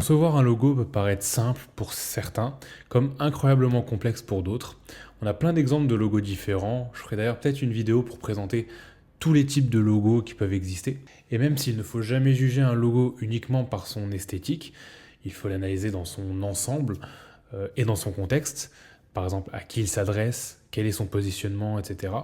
Concevoir un logo peut paraître simple pour certains, comme incroyablement complexe pour d'autres. On a plein d'exemples de logos différents. Je ferai d'ailleurs peut-être une vidéo pour présenter tous les types de logos qui peuvent exister. Et même s'il ne faut jamais juger un logo uniquement par son esthétique, il faut l'analyser dans son ensemble et dans son contexte. Par exemple, à qui il s'adresse, quel est son positionnement, etc.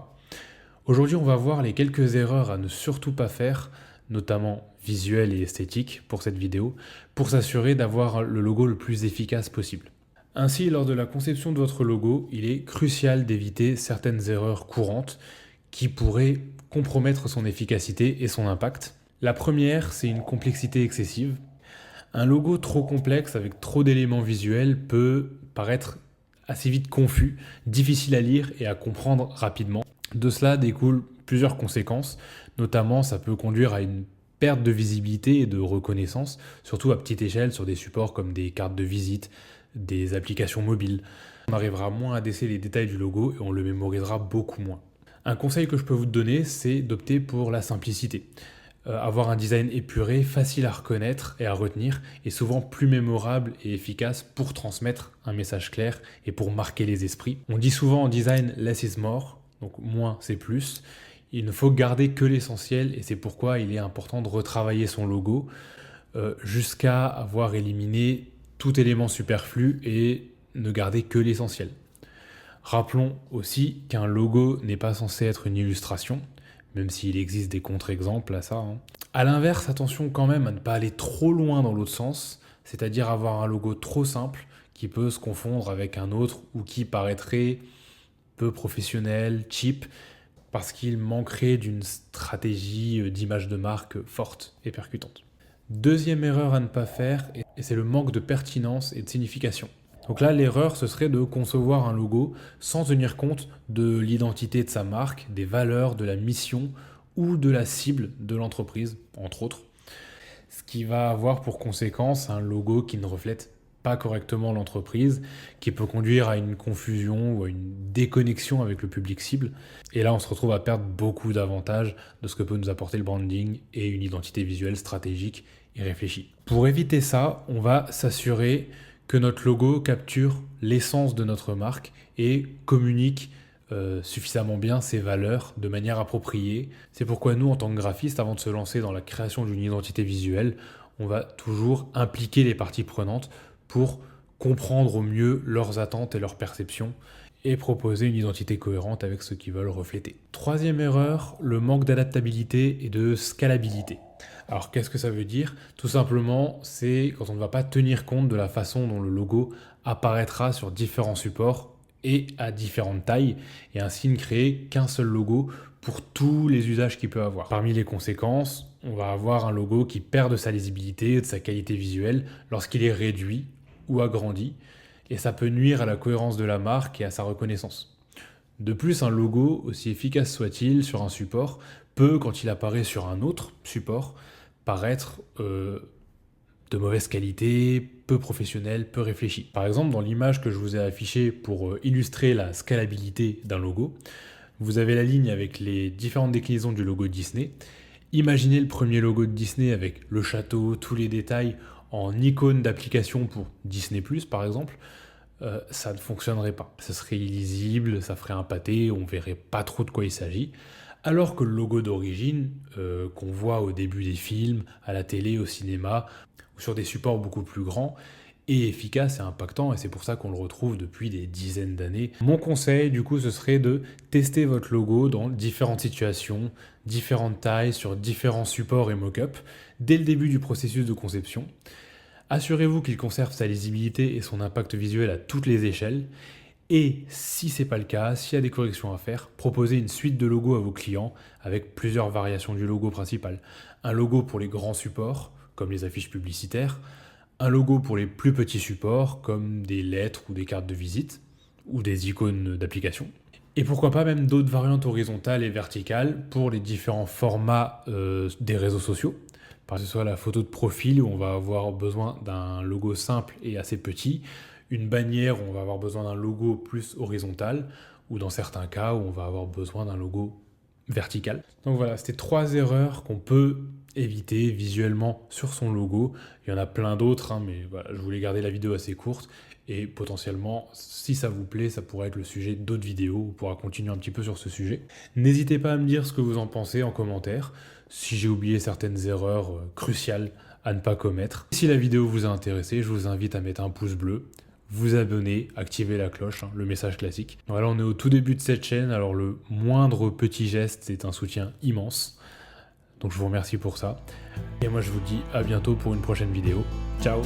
Aujourd'hui, on va voir les quelques erreurs à ne surtout pas faire, notamment visuelles et esthétiques pour cette vidéo, pour s'assurer d'avoir le logo le plus efficace possible. Ainsi, lors de la conception de votre logo, il est crucial d'éviter certaines erreurs courantes qui pourraient compromettre son efficacité et son impact. La première, c'est une complexité excessive. Un logo trop complexe avec trop d'éléments visuels peut paraître assez vite confus, difficile à lire et à comprendre rapidement. De cela découlent plusieurs conséquences, notamment ça peut conduire à une perte de visibilité et de reconnaissance, surtout à petite échelle sur des supports comme des cartes de visite, des applications mobiles. On arrivera moins à déceler les détails du logo et on le mémorisera beaucoup moins. Un conseil que je peux vous donner, c'est d'opter pour la simplicité. Avoir un design épuré, facile à reconnaître et à retenir, est souvent plus mémorable et efficace pour transmettre un message clair et pour marquer les esprits. On dit souvent en design less is more, donc moins c'est plus. Il ne faut garder que l'essentiel et c'est pourquoi il est important de retravailler son logo jusqu'à avoir éliminé tout élément superflu et ne garder que l'essentiel. Rappelons aussi qu'un logo n'est pas censé être une illustration, même s'il existe des contre-exemples à ça. A l'inverse, attention quand même à ne pas aller trop loin dans l'autre sens, c'est-à-dire avoir un logo trop simple qui peut se confondre avec un autre ou qui paraîtrait peu professionnel, cheap, parce qu'il manquerait d'une stratégie d'image de marque forte et percutante. Deuxième erreur à ne pas faire, et c'est le manque de pertinence et de signification. Donc là, l'erreur, ce serait de concevoir un logo sans tenir compte de l'identité de sa marque, des valeurs, de la mission ou de la cible de l'entreprise, entre autres. Ce qui va avoir pour conséquence un logo qui ne reflète pas correctement l'entreprise, qui peut conduire à une confusion ou à une déconnexion avec le public cible. Et là, on se retrouve à perdre beaucoup d'avantages de ce que peut nous apporter le branding et une identité visuelle stratégique et réfléchie. Pour éviter ça, on va s'assurer que notre logo capture l'essence de notre marque et communique suffisamment bien ses valeurs de manière appropriée. C'est pourquoi nous, en tant que graphistes, avant de se lancer dans la création d'une identité visuelle, on va toujours impliquer les parties prenantes pour comprendre au mieux leurs attentes et leurs perceptions et proposer une identité cohérente avec ce qu'ils veulent refléter. Troisième erreur, le manque d'adaptabilité et de scalabilité. Alors qu'est-ce que ça veut dire? Tout simplement, c'est quand on ne va pas tenir compte de la façon dont le logo apparaîtra sur différents supports et à différentes tailles, et ainsi ne créer qu'un seul logo pour tous les usages qu'il peut avoir. Parmi les conséquences, on va avoir un logo qui perd de sa lisibilité et de sa qualité visuelle lorsqu'il est réduit ou agrandi, et ça peut nuire à la cohérence de la marque et à sa reconnaissance. De plus, un logo, aussi efficace soit-il sur un support, peut, quand il apparaît sur un autre support, paraître de mauvaise qualité, peu professionnel, peu réfléchi. Par exemple, dans l'image que je vous ai affichée pour illustrer la scalabilité d'un logo, vous avez la ligne avec les différentes déclinaisons du logo Disney. Imaginez le premier logo de Disney avec le château, tous les détails en icône d'application pour Disney+, par exemple. Ça ne fonctionnerait pas. Ce serait illisible, ça ferait un pâté, on verrait pas trop de quoi il s'agit. Alors que le logo d'origine, qu'on voit au début des films, à la télé, au cinéma, ou sur des supports beaucoup plus grands, est efficace et impactant, et c'est pour ça qu'on le retrouve depuis des dizaines d'années. Mon conseil, du coup, ce serait de tester votre logo dans différentes situations, différentes tailles, sur différents supports et mock-up, dès le début du processus de conception. Assurez-vous qu'il conserve sa lisibilité et son impact visuel à toutes les échelles. Et si ce n'est pas le cas, s'il y a des corrections à faire, proposez une suite de logos à vos clients avec plusieurs variations du logo principal. Un logo pour les grands supports, comme les affiches publicitaires, un logo pour les plus petits supports, comme des lettres ou des cartes de visite, ou des icônes d'application. Et pourquoi pas même d'autres variantes horizontales et verticales pour les différents formats des réseaux sociaux. Par exemple, ce soit la photo de profil où on va avoir besoin d'un logo simple et assez petit, une bannière où on va avoir besoin d'un logo plus horizontal, ou dans certains cas où on va avoir besoin d'un logo verticale. Donc voilà, c'était 3 erreurs qu'on peut éviter visuellement sur son logo. Il y en a plein d'autres, hein, mais voilà, je voulais garder la vidéo assez courte. Et potentiellement, si ça vous plaît, ça pourrait être le sujet d'autres vidéos. On pourra continuer un petit peu sur ce sujet. N'hésitez pas à me dire ce que vous en pensez en commentaire. Si j'ai oublié certaines erreurs cruciales à ne pas commettre. Si la vidéo vous a intéressé, je vous invite à mettre un pouce bleu, vous abonner, activer la cloche, hein, le message classique. Voilà, on est au tout début de cette chaîne, alors le moindre petit geste est un soutien immense. Donc je vous remercie pour ça. Et moi je vous dis à bientôt pour une prochaine vidéo. Ciao!